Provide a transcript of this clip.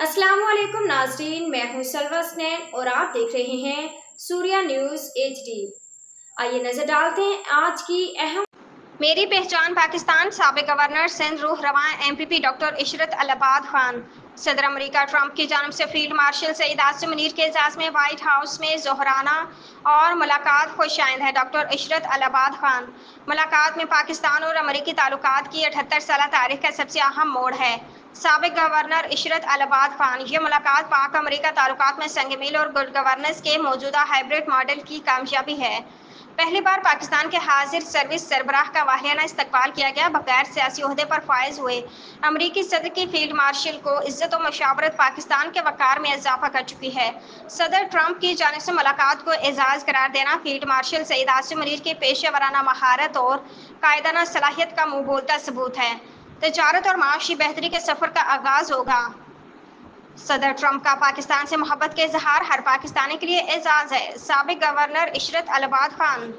अस्सलाम वालेकुम नाज़रीन, मैं हूं सलवा स्नैन और आप देख रहे हैं सूर्या न्यूज़ HD। आइए नजर डालते हैं आज की अहम। मेरी पहचान पाकिस्तान साबिक गवर्नर सिंध रूह रवां MPP डॉक्टर इशरत अलाबाद खान। सदर अमेरिका ट्रंप की जानब से फील्ड मार्शल सईद आसिम मुनीर के एजाज़ में व्हाइट हाउस में ज़ोहराना और मुलाकात खुश आइंद है डॉक्टर इशरत अलाबाद खान। मुलाकात में पाकिस्तान और अमरीकी ताल्लुकात की 78 साल तारीख का सबसे अहम मोड़ है। साबिक गवर्नर इशरत अलाबाद खान, ये मुलाकात पाक अमरीका ताल्लुकात में संग मील और गुड गवर्नेंस के मौजूदा हाइब्रिड मॉडल की कामयाबी है। पहली बार पाकिस्तान के हाजिर सर्विस सरबराह का वाहियाना इस्तकबाल किया गया। बगैर सियासी ओहदे पर फायज हुए अमरीकी सदर की फील्ड मार्शल को इज्जत और मशावरत पाकिस्तान के वक़ार में इजाफा कर चुकी है। सदर ट्रंप की जानिब से मुलाकात को एजाज़ करार देना फील्ड मार्शल सईद आसिम मुनीर की पेशेवराना महारत और कायदाना सलाहियत का मुँह बोलता सबूत है। तजारत और माशी बेहतरी के सफ़र का आगाज़ होगा। सदर ट्रंप का पाकिस्तान से मोहब्बत के इजहार हर पाकिस्तानी के लिए एजाज़ है। साबिक गवर्नर इशरत अलाबाद खान।